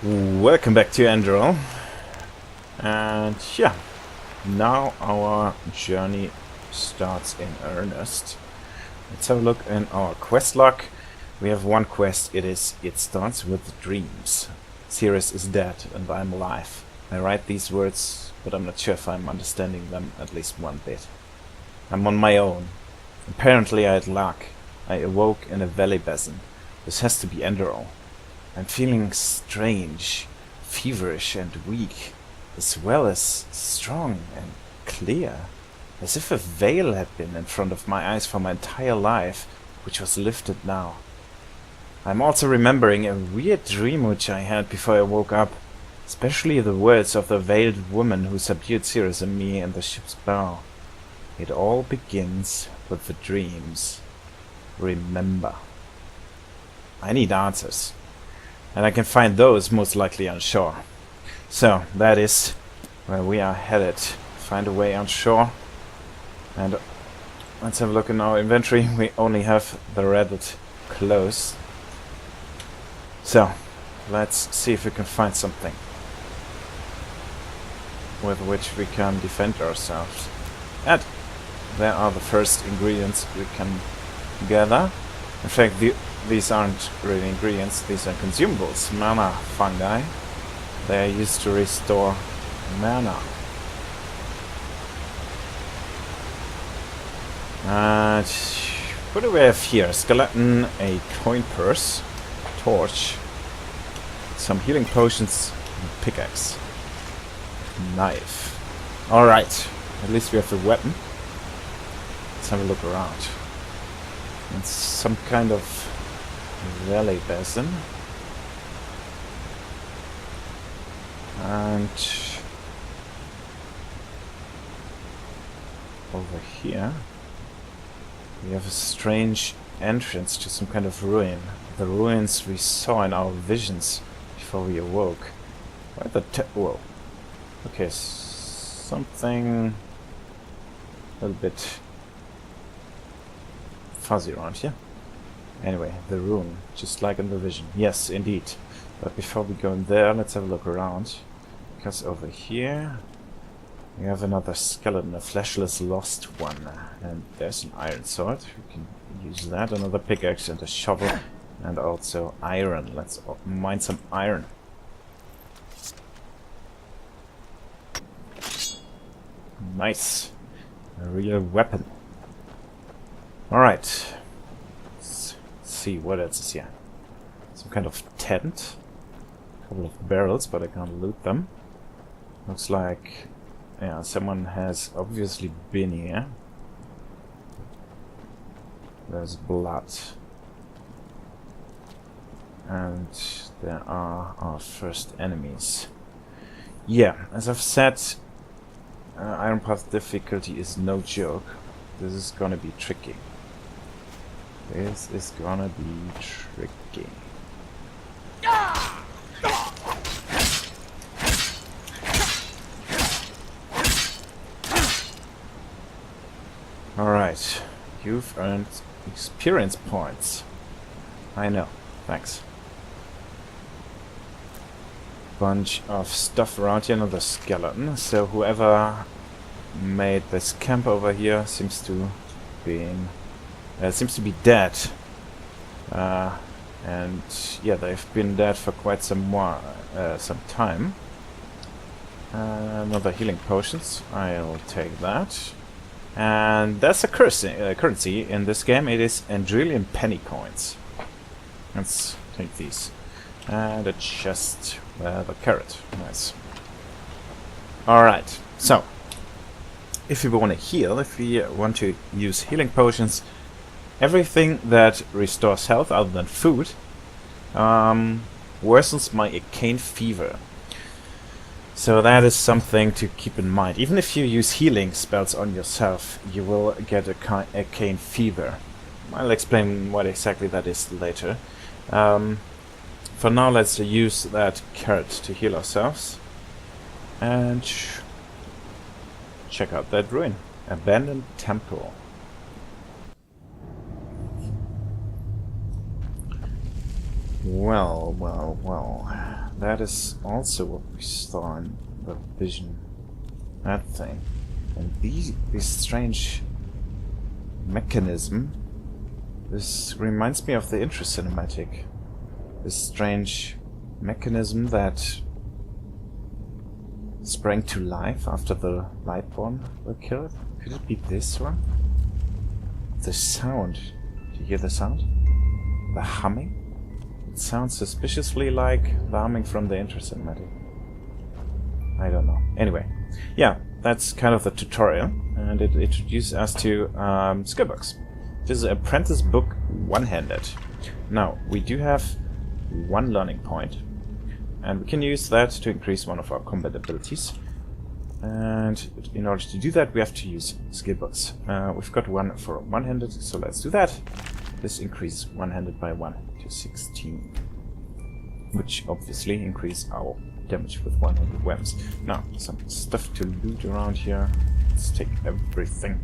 Welcome back to Enderal. And yeah, now our journey starts in earnest. Let's have a look in our quest log. We have one quest. It starts with dreams. Sirius is dead and I'm alive. I write these words, but I'm not sure if I'm understanding them at least one bit. I'm on my own. Apparently I had luck. I awoke in a valley basin. This has to be Enderal. I'm feeling strange, feverish and weak, as well as strong and clear, as if a veil had been in front of my eyes for my entire life, which was lifted now. I'm also remembering a weird dream which I had before I woke up, especially the words of the veiled woman who subdued Sirius and me in the ship's bow. It all begins with the dreams. Remember. I need answers. And I can find those most likely on shore. So, that is where we are headed. Find a way on shore. And let's have a look in our inventory. We only have the Reddit closed. So, let's see if we can find something with which we can defend ourselves. And there are the first ingredients we can gather. In fact, these aren't really ingredients, these are consumables. Mana fungi. They are used to restore mana. And what do we have here? Skeleton, a coin purse, torch, some healing potions, and pickaxe, knife. Alright, at least we have the weapon. Let's have a look around. It's some kind of valley basin. And over here we have a strange entrance to some kind of ruin. The ruins we saw in our visions before we awoke. Why the whoa. Okay, something a little bit fuzzy around here. Anyway, the room, just like in the vision. Yes, indeed. But before we go in there, let's have a look around. Because over here we have another skeleton, a fleshless lost one. And there's an iron sword. We can use that. Another pickaxe and a shovel. And also iron. Let's mine some iron. Nice. A real weapon. Alright. Let's see what else is here. Some kind of tent. A couple of barrels, but I can't loot them. Looks like, yeah, someone has obviously been here. There's blood. And there are our first enemies. Yeah, as I've said, Iron Path difficulty is no joke. This is gonna be tricky. This is gonna be tricky. Alright, you've earned experience points. I know, thanks. Bunch of stuff around here, another skeleton. So whoever made this camp over here seems to be dead. And yeah, they've been dead for quite some time. Another healing potions. I'll take that. And that's a currency in this game. It is Enderalian penny coins. Let's take these. And a chest with a carrot. Nice. Alright, so if we want to heal, if we want to use healing potions, everything that restores health other than food worsens my arcane fever. So that is something to keep in mind. Even if you use healing spells on yourself, you will get a arcane fever. I'll explain what exactly that is later. For now, let's use that carrot to heal ourselves. And check out that ruin. Abandoned temple. Well. that is also what we saw in the vision. That thing. And this strange mechanism. This reminds me of the intro cinematic. This strange mechanism that sprang to life after the Lightborn were killed. Could it be this one? The sound. Do you hear the sound? The humming? It sounds suspiciously like the humming from the intro cinematic. I don't know. Anyway, yeah, that's kind of the tutorial, and it introduces us to skill books. This is Apprentice Book One-Handed. Now, we do have one learning point, and we can use that to increase one of our combat abilities. And in order to do that, we have to use skill books. We've got one for one-handed, so let's do that. This increases one-handed by 1 to 16, which obviously increase our damage with one-handed weapons. Now, some stuff to loot around here. Let's take everything.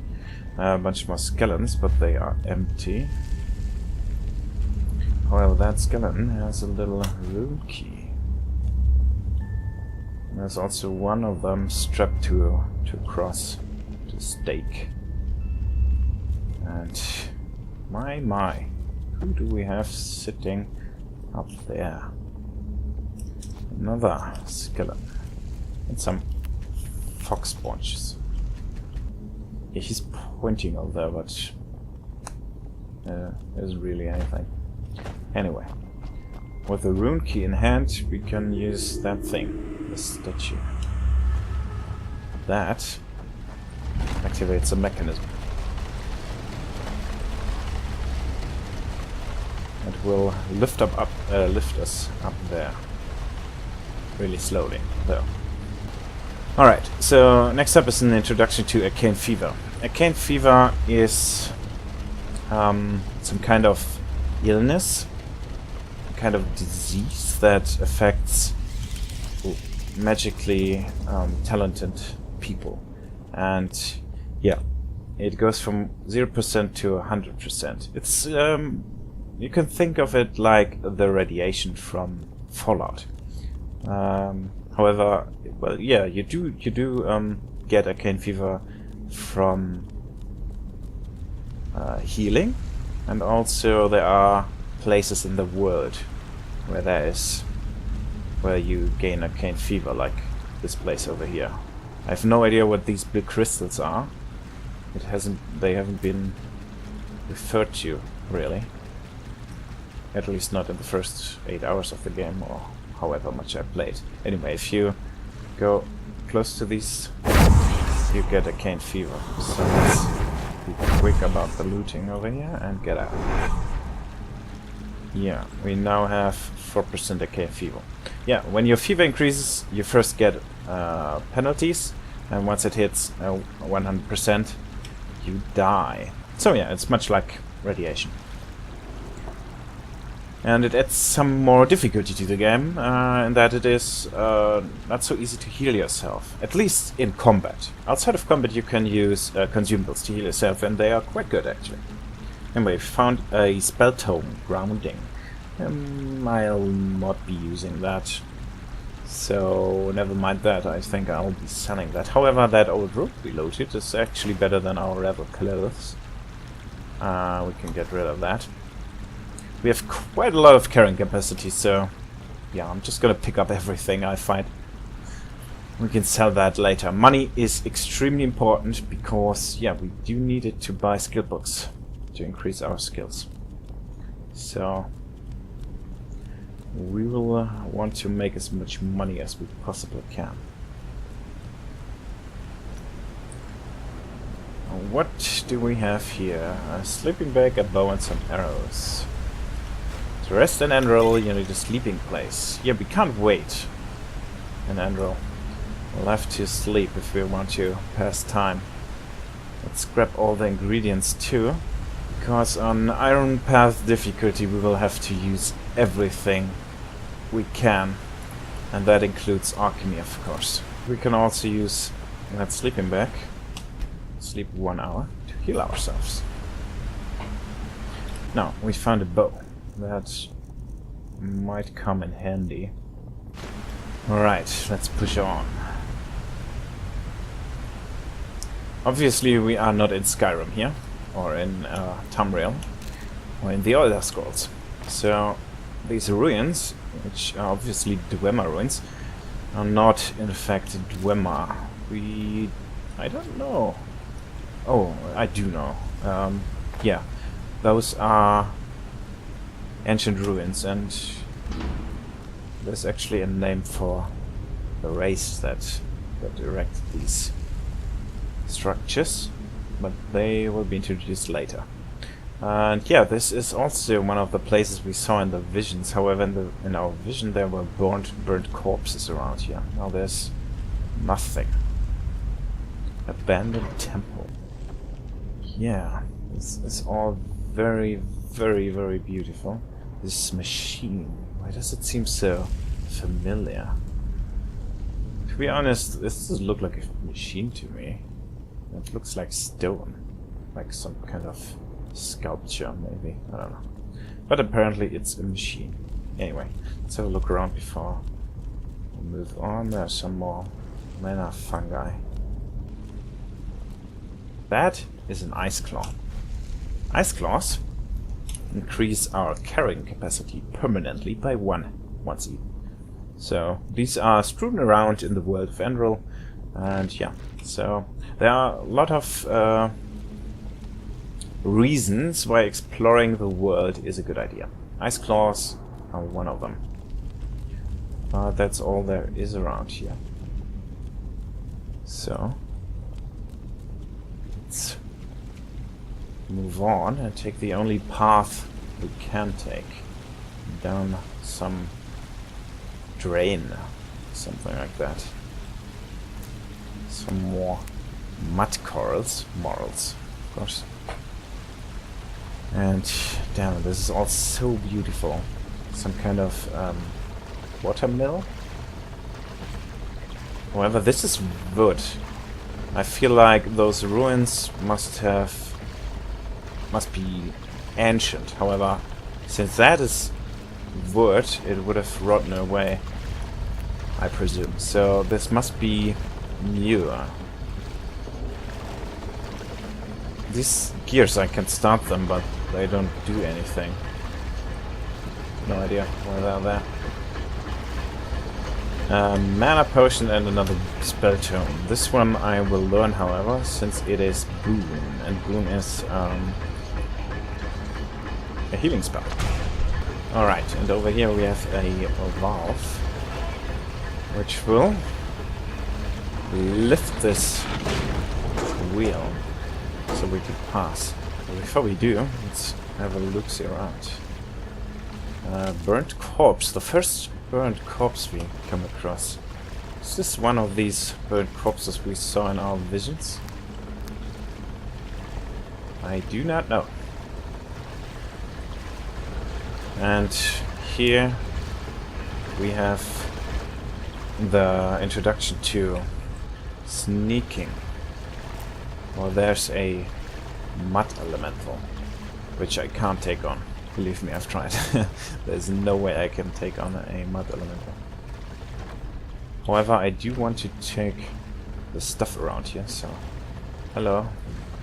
A bunch more skeletons, but they are empty. However, that skeleton has a little rune key. There's also one of them strapped to a cross, to a stake. And my, who do we have sitting up there? Another skeleton. And some fox sponges. Yeah, he's pointing over there, but there isn't really anything. Anyway, with the rune key in hand, we can use that thing, the statue. That activates a mechanism. It will lift us up there, really slowly, though. All right. So next up is an introduction to arcane fever. Arcane fever is some kind of illness, kind of disease that affects magically talented people, and yeah, it goes from 0% to 100%. It's you can think of it like the radiation from Fallout. However, well, yeah, you do get arcane fever from healing, and also there are places in the world where you gain arcane fever, like this place over here. I have no idea what these blue crystals are. They haven't been referred to, really. At least not in the first 8 hours of the game, or however much I played. Anyway, if you go close to these, you get arcane fever. So let's be quick about the looting over here and get out. Yeah, we now have 4% arcane fever. Yeah, when your fever increases, you first get penalties, and once it hits 100%, you die. So yeah, it's much like radiation. And it adds some more difficulty to the game, in that it is not so easy to heal yourself, at least in combat. Outside of combat you can use consumables to heal yourself, and they are quite good actually. Anyway, we found a spell tome, grounding. I'll not be using that, so never mind that. I think I'll be selling that. However, that old rope we looted is actually better than our rebel clothes. We can get rid of that. We have quite a lot of carrying capacity, so yeah, I'm just gonna pick up everything I find. We can sell that later. Money is extremely important because, yeah, we do need it to buy skill books to increase our skills. So we will want to make as much money as we possibly can. What do we have here? A sleeping bag, a bow, and some arrows. To rest in Enderal, you need a sleeping place. Yeah, we can't wait in Enderal. We'll have to sleep if we want to pass time. Let's grab all the ingredients too, because on Iron Path difficulty we will have to use everything we can, and that includes alchemy, of course. We can also use that sleeping bag, sleep 1 hour, to heal ourselves. Now, we found a bow. That might come in handy. Alright, let's push on. Obviously we are not in Skyrim here, or in Tamriel, or in the Elder Scrolls. So these ruins, which are obviously Dwemer ruins, are not in fact Dwemer. I don't know. Oh, I do know. Yeah, those are ancient ruins, and there's actually a name for the race that erected these structures, but they will be introduced later. And yeah, this is also one of the places we saw in the visions. However, in our vision there were burnt corpses around here. Now there's nothing. Abandoned temple. Yeah, this is all very, very, very beautiful. This machine, why does it seem so familiar? To be honest, this doesn't look like a machine to me. It looks like stone, like some kind of sculpture, maybe. I don't know. But apparently it's a machine. Anyway, let's have a look around before we move on. There's some more mana fungi. That is an ice claw. Ice claws increase our carrying capacity permanently by once even. So these are strewn around in the world of Enderal, and yeah, so there are a lot of reasons why exploring the world is a good idea. Ice claws are one of them. That's all there is around here. So let's move on and take the only path we can take. Down some drain, something like that. Some more mud corals, morals, of course. And damn, this is all so beautiful. Some kind of watermill. However, this is wood. I feel like those ruins must be ancient. However, since that is wood, it would have rotten away, I presume. So this must be newer. These gears, I can start them, but they don't do anything. No idea why they're there. Mana potion and another spell tome. This one I will learn, however, since it is boon, and boon is a healing spell. Alright, and over here we have a valve, which will lift this wheel so we can pass. But before we do, let's have a look-see around. Burnt corpse, the first burnt corpse we come across. Is this one of these burnt corpses we saw in our visions? I do not know. And here we have the introduction to sneaking. Well, there's a mud elemental, which I can't take on. Believe me, I've tried. There's no way I can take on a mud elemental. However, I do want to take the stuff around here, so... Hello,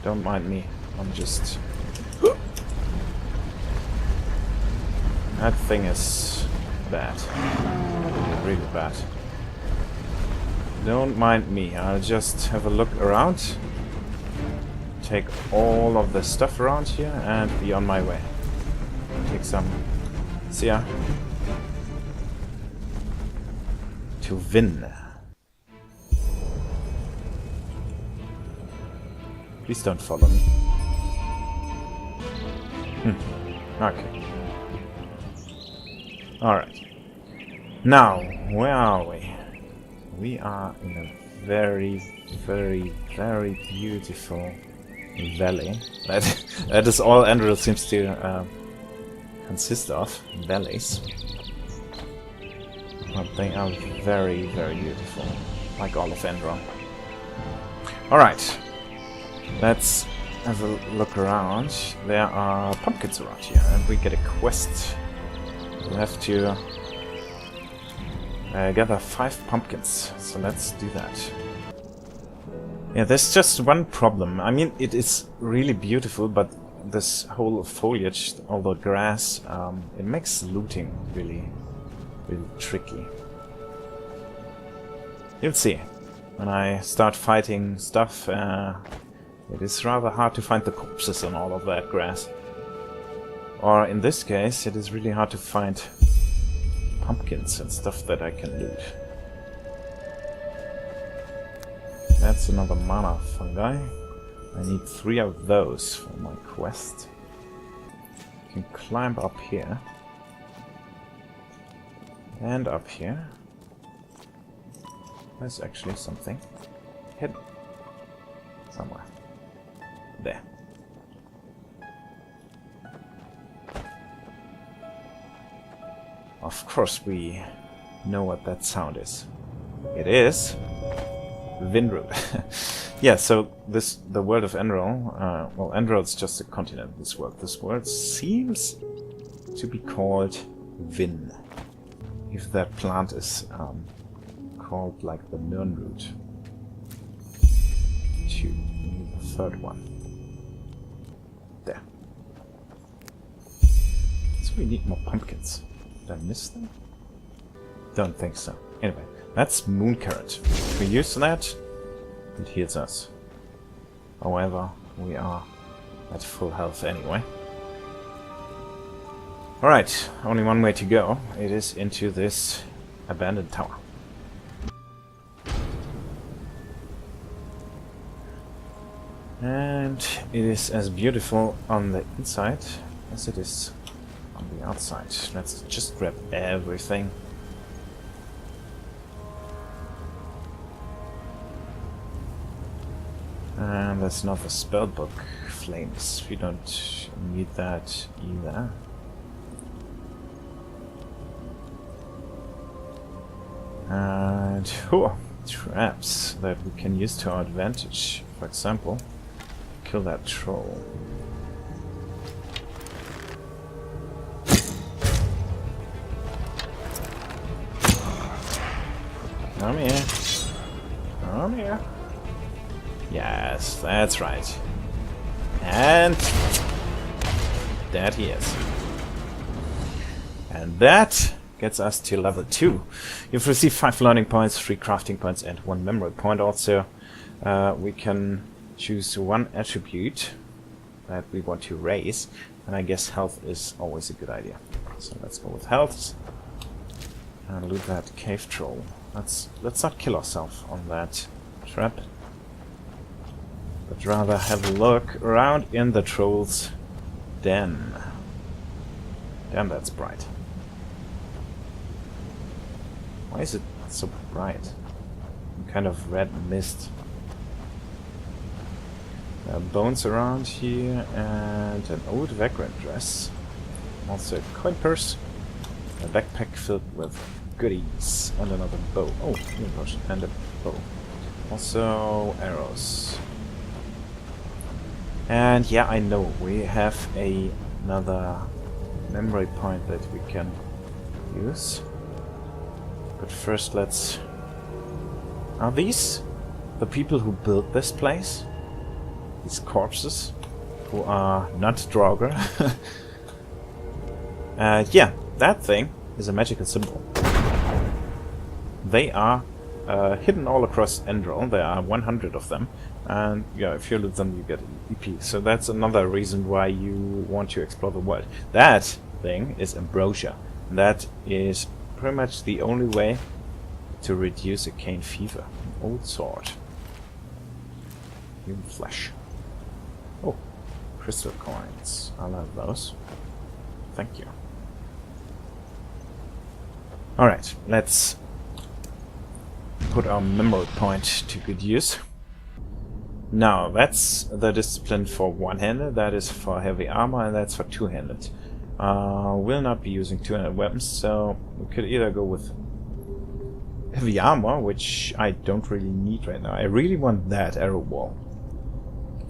don't mind me, I'm just... That thing is bad. Really bad. Don't mind me, I'll just have a look around. Take all of the stuff around here and be on my way. Take some... See ya. To win. Please don't follow me. Okay. Alright. Now, where are we? We are in a very, very, very beautiful valley. That is all Enderal seems to consist of. Valleys. But they are very, very beautiful. Like all of Enderal. Alright. Let's have a look around. There are pumpkins around here, and we get a quest. We have to Gather 5 pumpkins. So let's do that. Yeah, there's just one problem. I mean, it is really beautiful, but this whole foliage, all the grass, it makes looting really, really tricky. You'll see. When I start fighting stuff, it is rather hard to find the corpses and all of that grass. Or in this case, it is really hard to find pumpkins and stuff that I can loot. That's another mana fungi. I need 3 of those for my quest. I can climb up here. And up here. There's actually something hidden. Somewhere. There. Of course we know what that sound is. It is Windroot. Yeah, so the world of Enderal, well, Enderal is just a continent of this world. This world seems to be called Vin. If that plant is called like the Nehrim. 2, the third one. There. So we need more pumpkins. Did I miss them? Don't think so. Anyway, that's moon carrot. If we use that, it heals us. However, we are at full health anyway. Alright, only one way to go. It is into this abandoned tower. And it is as beautiful on the inside as it is on the outside. Let's just grab everything. And there's another spellbook, Flames. We don't need that either. And traps that we can use to our advantage. For example, kill that troll. Come here. Come here. Yes, that's right. And that he is. And that gets us to level 2. You've received 5 learning points, 3 crafting points, and 1 memory point. Also, we can choose 1 attribute that we want to raise, and I guess health is always a good idea. So let's go with health and loot that cave troll. Let's not kill ourselves on that trap, but rather have a look around in the troll's den. Damn, that's bright. Why is it so bright? Some kind of red mist. There are bones around here and an old vagrant dress. Also a coin purse, a backpack filled with goodies, and another bow. Oh, and a bow. Also arrows. And yeah, I know we have another memory point that we can use. But first let's... Are these the people who built this place? These corpses? Who are not Draugr? Yeah, that thing is a magical symbol. They are hidden all across Enderal. There are 100 of them. And yeah, if you loot them, you get an EP. So that's another reason why you want to explore the world. That thing is ambrosia. And that is pretty much the only way to reduce arcane fever. An old sword. Human flesh. Oh, crystal coins. I'll have those. Thank you. Alright, let's put our memory point to good use. Now, that's the discipline for one-handed, that is for heavy armor, and that's for two-handed. We'll not be using two-handed weapons, so we could either go with heavy armor, which I don't really need right now. I really want that arrow wall.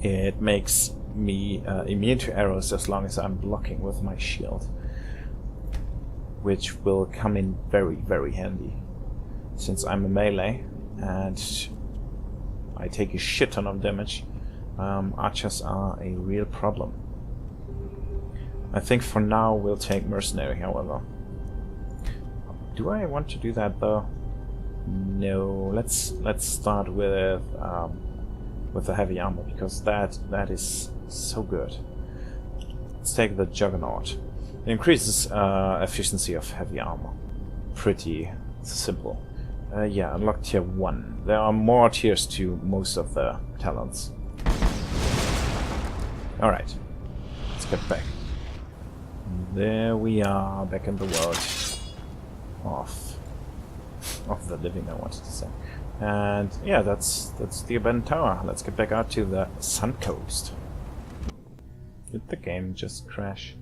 It makes me immune to arrows as long as I'm blocking with my shield, which will come in very, very handy. since I'm a melee and I take a shit ton of damage, archers are a real problem. I think for now we'll take mercenary, however. Do I want to do that though? No. Let's start with the heavy armor, because that is so good. Let's take the Juggernaut. It increases efficiency of heavy armor. Pretty simple. Yeah, unlock tier 1. There are more tiers to most of the talents. Alright, let's get back. There we are, back in the world of the living, I wanted to say. And yeah, that's the abandoned tower. Let's get back out to the Suncoast. Did the game just crash?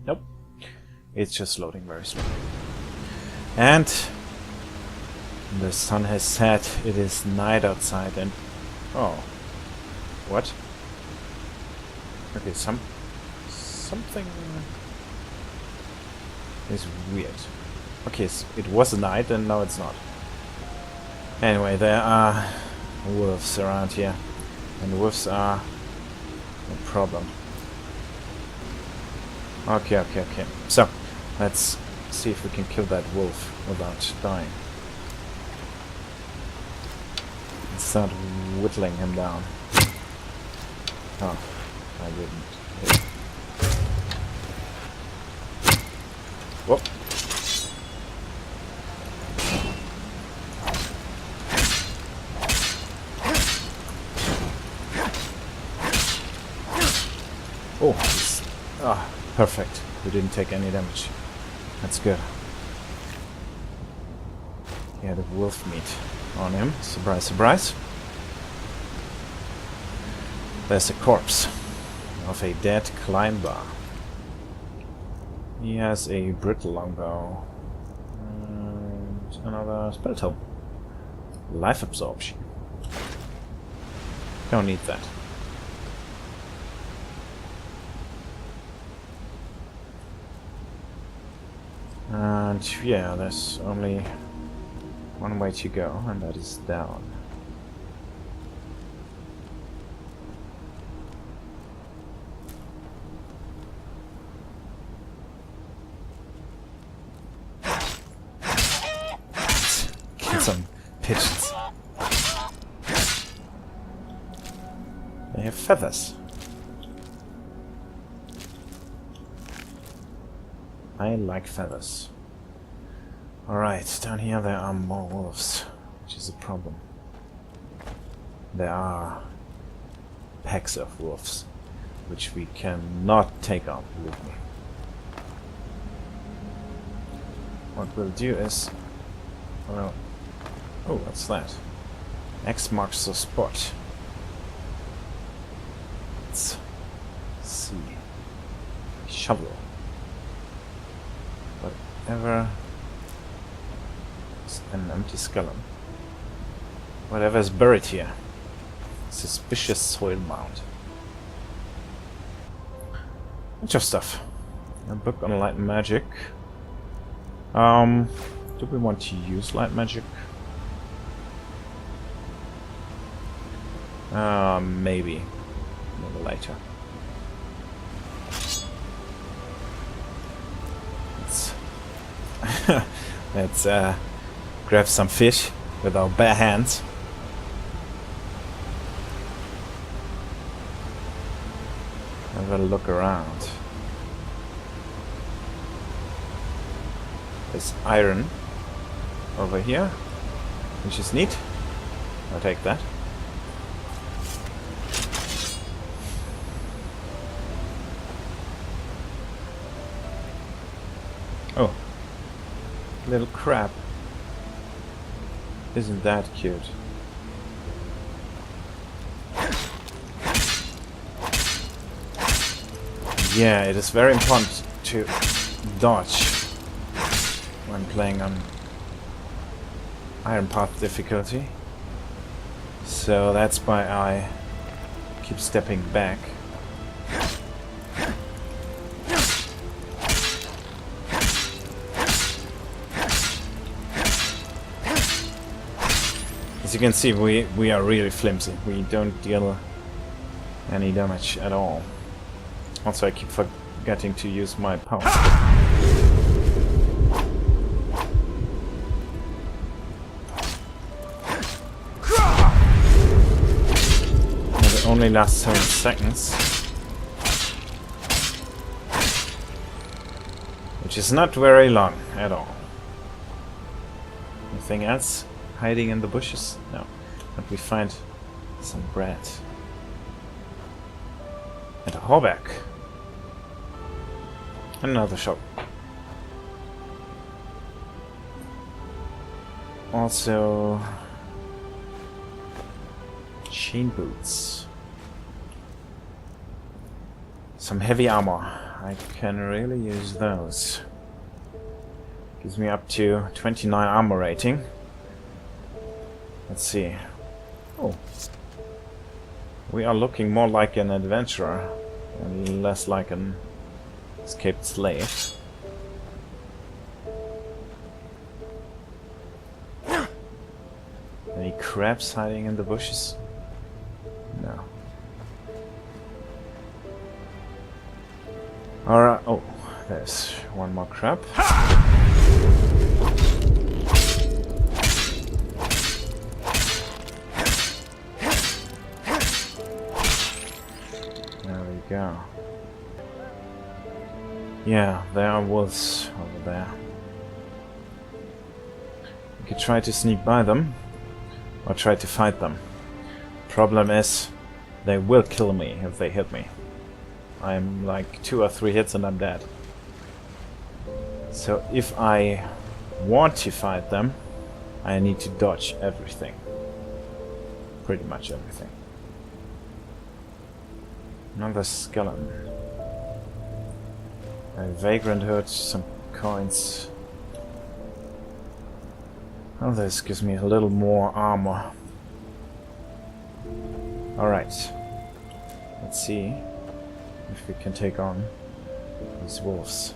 Nope. It's just loading very slowly. And the sun has set. It is night outside and... Oh. What? Okay, something is weird. Okay, so it was a night and now it's not. Anyway, there are wolves around here. And wolves are a problem. Okay. So, let's see if we can kill that wolf without dying. And start whittling him down. Oh, I didn't hit. Whoop. Oh, perfect. We didn't take any damage. That's good. He had a wolf meat on him. Surprise, surprise. There's a corpse of a dead climber. He has a brittle longbow and another spell tome. Life absorption. Don't need that. And yeah, there's only one way to go, and that is down. Get some pigeons. They have feathers. I like feathers. Alright, down here there are more wolves, which is a problem. There are packs of wolves, which we cannot take on, believe me. What we'll do is... well... oh, what's that? X marks the spot. Let's see. Shovel. Whatever... an empty skeleton. Whatever is buried here. Suspicious soil mound. Bunch of stuff. A book on light magic. Do we want to use light magic? Maybe. Maybe later. Let's grab some fish with our bare hands. Have a look around. There's iron over here, which is neat. I'll take that. Oh, little crab. Isn't that cute? Yeah, it is very important to dodge when playing on Iron Path difficulty. So that's why I keep stepping back. As you can see, we are really flimsy. We don't deal any damage at all. Also, I keep forgetting to use my power. And it only lasts 7 seconds. Which is not very long at all. Anything else hiding in the bushes? No. But we find some bread. And a hawback. Another shop. Also chain boots. Some heavy armor. I can really use those. Gives me up to 29 armor rating. Let's see. Oh. We are looking more like an adventurer and less like an escaped slave. Any crabs hiding in the bushes? No. Alright, oh, there's one more crab. There we go. Yeah, there are wolves over there. We could try to sneak by them, or try to fight them. Problem is, they will kill me if they hit me. I'm like 2 or 3 hits and I'm dead. So if I want to fight them, I need to dodge everything. Pretty much everything. Another skeleton. A vagrant herd, some coins. Oh, this gives me a little more armor. Alright. Let's see if we can take on these wolves.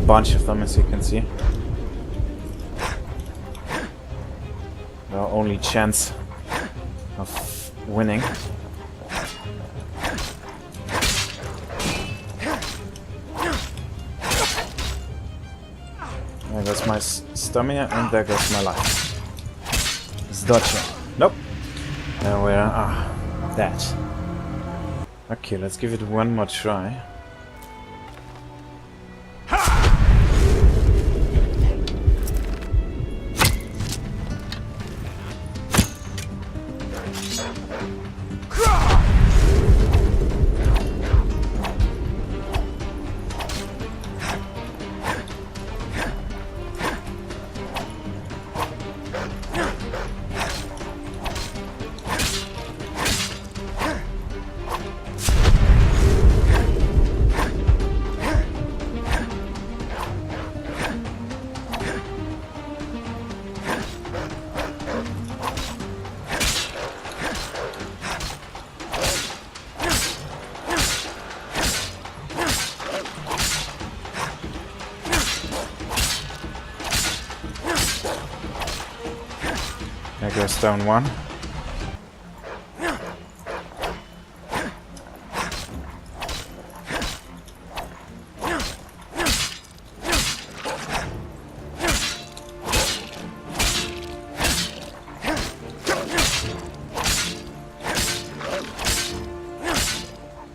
Bunch of them, as you can see. Our only chance of winning. There goes my stamina, and there goes my life. It's dodging. Nope. Now we are dead. Okay, let's give it one more try. There goes down one.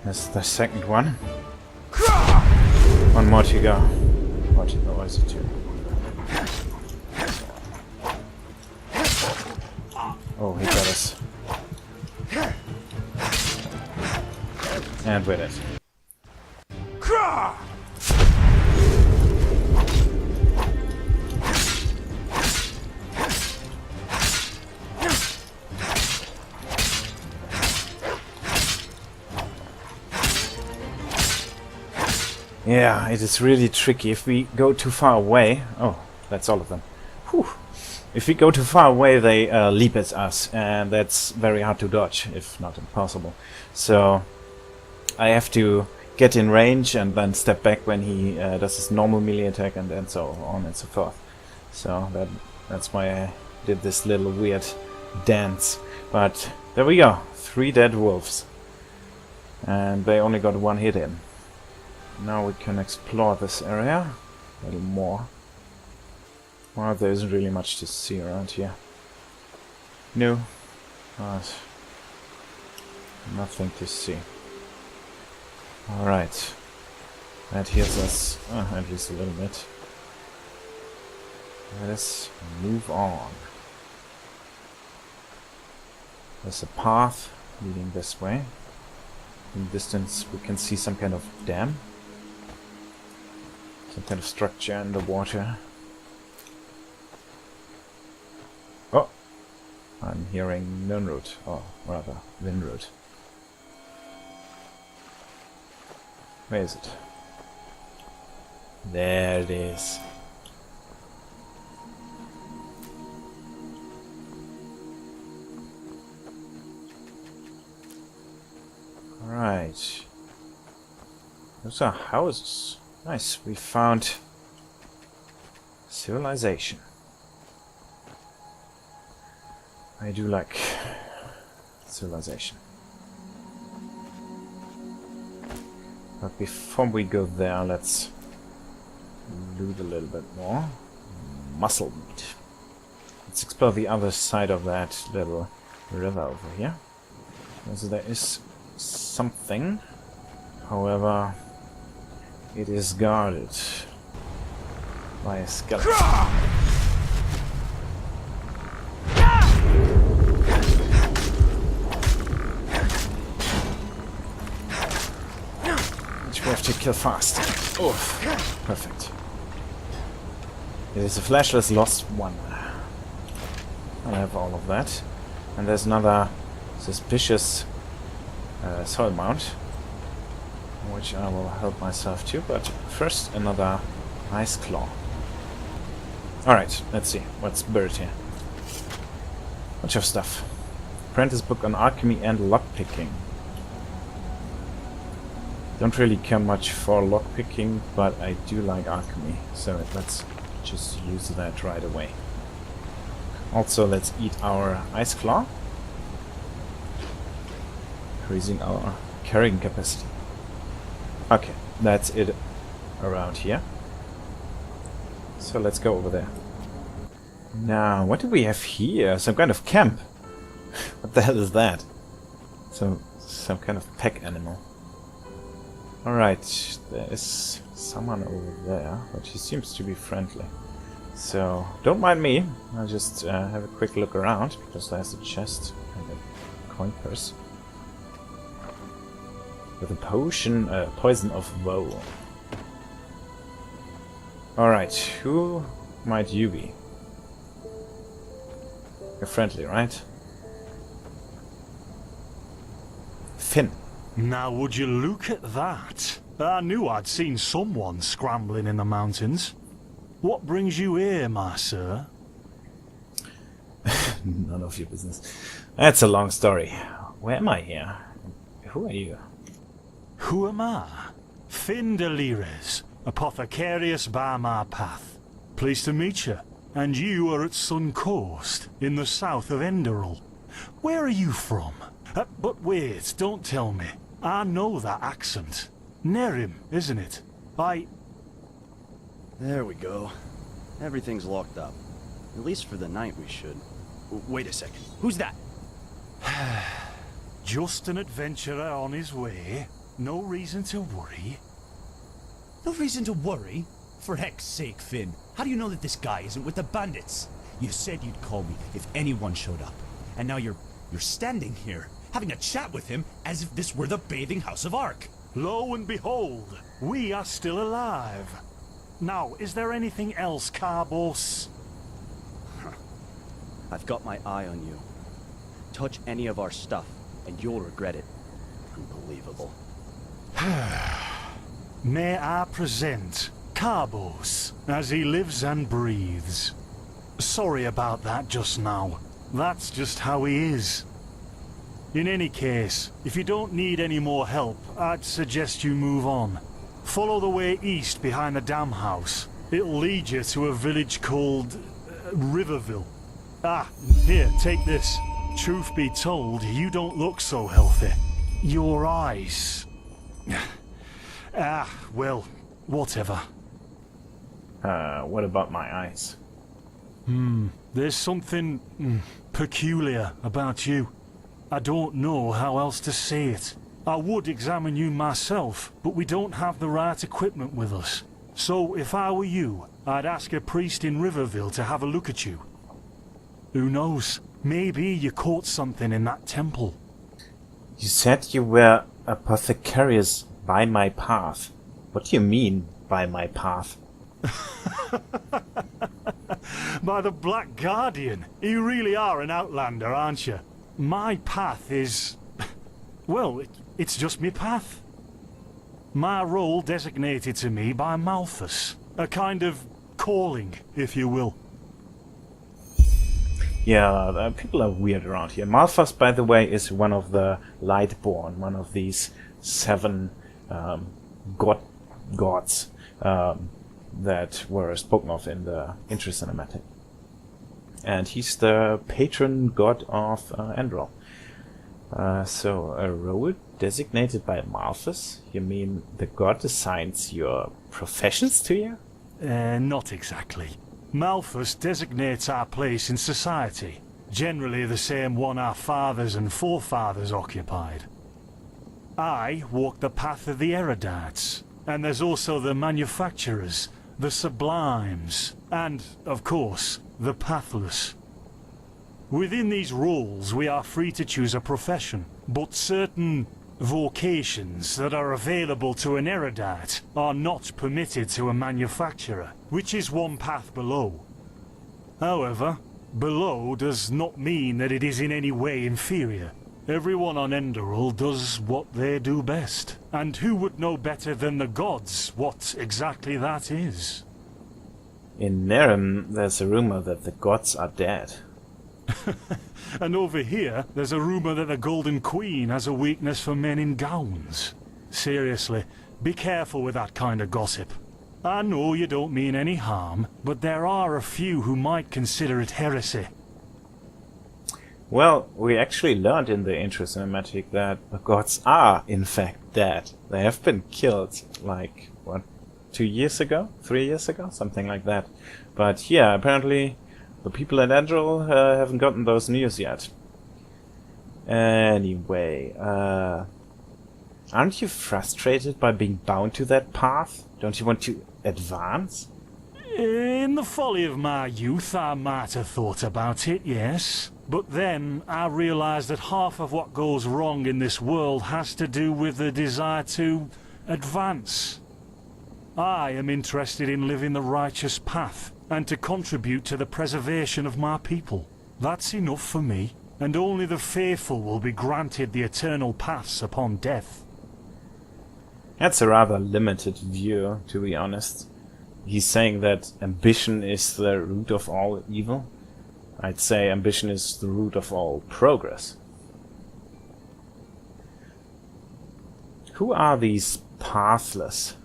That's the second one. One more to go. Or is it 2? Oh, he got us. And with it. Yeah, it is really tricky. If we go too far away... Oh, that's all of them. Whew. If we go too far away, they leap at us, and that's very hard to dodge, if not impossible. So I have to get in range and then step back when he does his normal melee attack, and so on and so forth. So that's why I did this little weird dance. But there we go, 3 dead wolves. And they only got 1 hit in. Now we can explore this area a little more. Well, there isn't really much to see around here. No, but nothing to see. Alright, that heals us at least a little bit. Let us move on. There's a path leading this way. In the distance we can see some kind of dam. Some kind of structure in the water. Oh! I'm hearing Nunrut, or rather, Vinrut. Where is it? There it is. Alright. Those are houses. Nice, we found civilization. I do like civilization. But before we go there, let's loot a little bit more. Muscle meat. Let's explore the other side of that little river over here. So there is something. However, it is guarded by a skeleton. Which we have to kill fast. Oof. Perfect. It is a flashless lost one. I have all of that. And there's another suspicious soil mount, which I will help myself to, but first another ice claw. Alright, let's see. What's buried here? Bunch of stuff. Apprentice book on alchemy and lockpicking. Don't really care much for lockpicking, but I do like alchemy, so let's just use that right away. Also, let's eat our ice claw, increasing our carrying capacity. Okay, that's it around here. So let's go over there. Now, what do we have here? Some kind of camp. What the hell is that? Some kind of pack animal. Alright, there is someone over there, but he seems to be friendly. So, don't mind me. I'll just have a quick look around, because there's a chest and a coin purse. With a potion, poison of woe. Alright, who might you be? You're friendly, right? Finn. Now would you look at that? I knew I'd seen someone scrambling in the mountains. What brings you here, my sir? None of your business. That's a long story. Where am I here? Who are you? Who am I? Finn Delires, apothecarius by my path. Pleased to meet you. And you are at Suncoast, in the south of Enderal. Where are you from? But wait, don't tell me. I know that accent. Nehrim, isn't it? There we go. Everything's locked up. At least for the night we should. Wait a second. Who's that? Just an adventurer on his way. No reason to worry. No reason to worry? For heck's sake, Finn. How do you know that this guy isn't with the bandits? You said you'd call me if anyone showed up. And now you're standing here, having a chat with him as if this were the bathing house of Ark. Lo and behold, we are still alive. Now, is there anything else, Carbos? I've got my eye on you. Touch any of our stuff, and you'll regret it. Unbelievable. may I present Carbos, as he lives and breathes. Sorry about that just now. That's just how he is. In any case, if you don't need any more help, I'd suggest you move on. Follow the way east behind the dam house. It'll lead you to a village called Riverville. Ah, here, take this. Truth be told, you don't look so healthy. Your eyes... well, whatever. What about my eyes? There's something peculiar about you. I don't know how else to say it. I would examine you myself, but we don't have the right equipment with us. So if I were you, I'd ask a priest in Riverville to have a look at you. Who knows? Maybe you caught something in that temple. You said you were apothecarius by my path. What do you mean, by my path? By the Black Guardian. You really are an outlander, aren't you? My path is... well, it's just me path. My role designated to me by Malthus. A kind of calling, if you will. Yeah, people are weird around here. Malthus, by the way, is one of the Lightborn, one of these 7 gods that were spoken of in the intro cinematic. And he's the patron god of Enderal. So, a role designated by Malthus? You mean the god assigns your professions to you? Not exactly. Malthus designates our place in society, generally the same one our fathers and forefathers occupied. I walk the path of the erudites, and there's also the manufacturers, the sublimes, and, of course, the pathless. Within these roles, we are free to choose a profession, but certain vocations that are available to an erudite are not permitted to a manufacturer, which is one path below. However, below does not mean that it is in any way inferior. Everyone on Enderal does what they do best, and who would know better than the gods what exactly that is? In Nehrim, there's a rumor that the gods are dead. And over here, there's a rumor that the Golden Queen has a weakness for men in gowns. Seriously, be careful with that kind of gossip. I know you don't mean any harm, but there are a few who might consider it heresy. Well, we actually learned in the intro cinematic that the gods are, in fact, dead. They have been killed, like, what, 2 years ago? 3 years ago? Something like that. But yeah, apparently the people at Enderal haven't gotten those news yet. Anyway, aren't you frustrated by being bound to that path? Don't you want to advance? In the folly of my youth, I might have thought about it, yes. But then I realized that half of what goes wrong in this world has to do with the desire to advance. I am interested in living the righteous path and to contribute to the preservation of my people. That's enough for me, and only the faithful will be granted the eternal paths upon death. That's a rather limited view, to be honest. He's saying that ambition is the root of all evil. I'd say ambition is the root of all progress. Who are these pathless?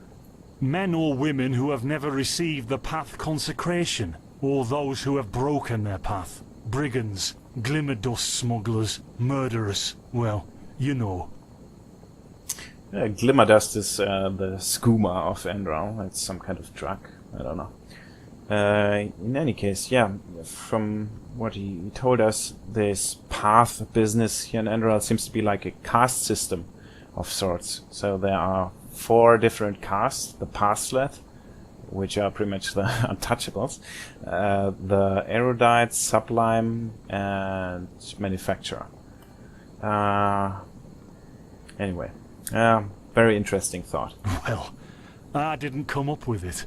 Men or women who have never received the path consecration, or those who have broken their path. Brigands, glimmer dust smugglers, murderers. Well, you know. Glimmer dust is the skooma of Enderal. It's some kind of drug. I don't know. In any case, yeah, from what he told us, this path business here in Enderal seems to be like a caste system of sorts. So there are 4 different castes: the pathless, which are pretty much the untouchables, the erudite, sublime, and manufacturer. Anyway, very interesting thought. Well, I didn't come up with it.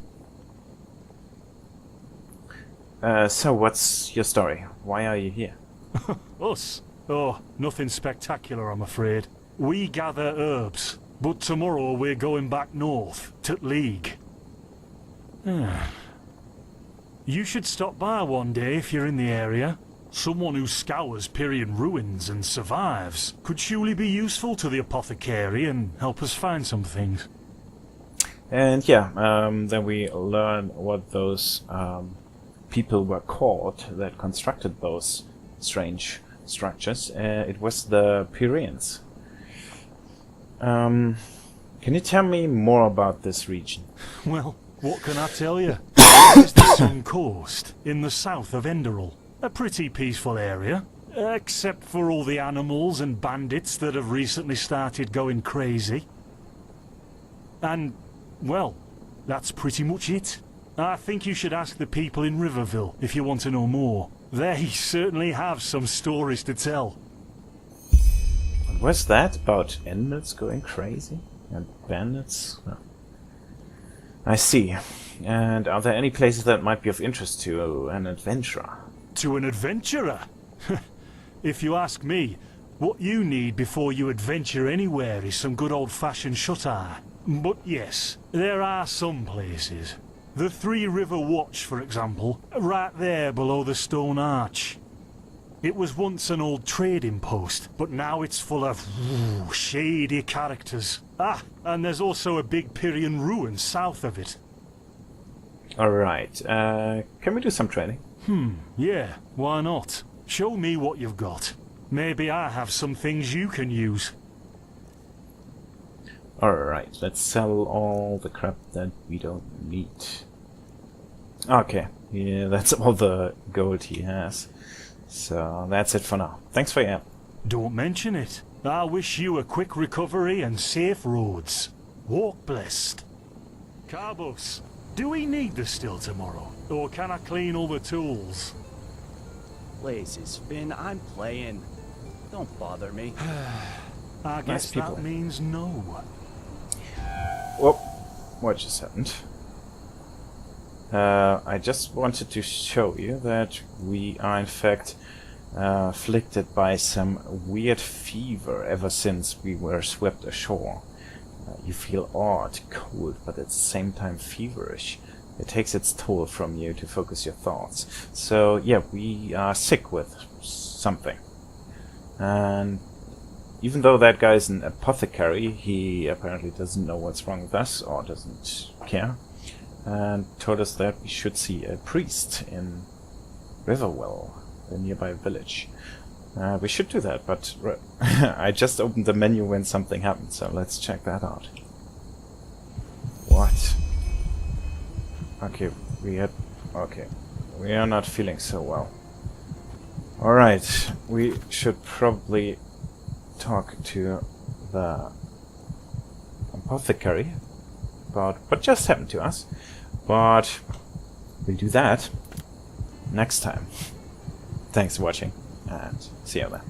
So what's your story? Why are you here? Us? Oh, nothing spectacular, I'm afraid. We gather herbs. But tomorrow we're going back north, to League. You should stop by one day if you're in the area. Someone who scours Pyrian ruins and survives could surely be useful to the apothecary and help us find some things. And yeah, then we learn what those people were called that constructed those strange structures. It was the Pyrians. Can you tell me more about this region? Well, what can I tell you? This is the Suncoast, in the south of Enderal. A pretty peaceful area, except for all the animals and bandits that have recently started going crazy. And, well, that's pretty much it. I think you should ask the people in Riverville if you want to know more. They certainly have some stories to tell. Was that about animals going crazy? And bandits? No. I see. And are there any places that might be of interest to an adventurer? To an adventurer? If you ask me, what you need before you adventure anywhere is some good old-fashioned shut-eye. But yes, there are some places. The Three River Watch, for example, right there below the stone arch. It was once an old trading post, but now it's full of shady characters. Ah, and there's also a big Pyrian ruin south of it. Alright, can we do some trading? Yeah, why not? Show me what you've got. Maybe I have some things you can use. Alright, let's sell all the crap that we don't need. Okay, yeah, that's all the gold he has. So that's it for now. Thanks for your help. Don't mention it. I wish you a quick recovery and safe roads. Walk blessed. Carbos, do we need the still tomorrow? Or can I clean all the tools? Places, Finn, I'm playing. Don't bother me. I guess people. that means no. Whoop, what just happened? I just wanted to show you that we are in fact afflicted by some weird fever ever since we were swept ashore. You feel odd, cold, but at the same time feverish. It takes its toll from you to focus your thoughts. So yeah, we are sick with something. And even though that guy is an apothecary, he apparently doesn't know what's wrong with us, or doesn't care, and told us that we should see a priest in Riverwell, the nearby village. We should do that, but I just opened the menu when something happened, so let's check that out. What? Okay, we are not feeling so well. Alright, we should probably talk to the apothecary about what just happened to us, but we'll do that next time. Thanks for watching, and see you then.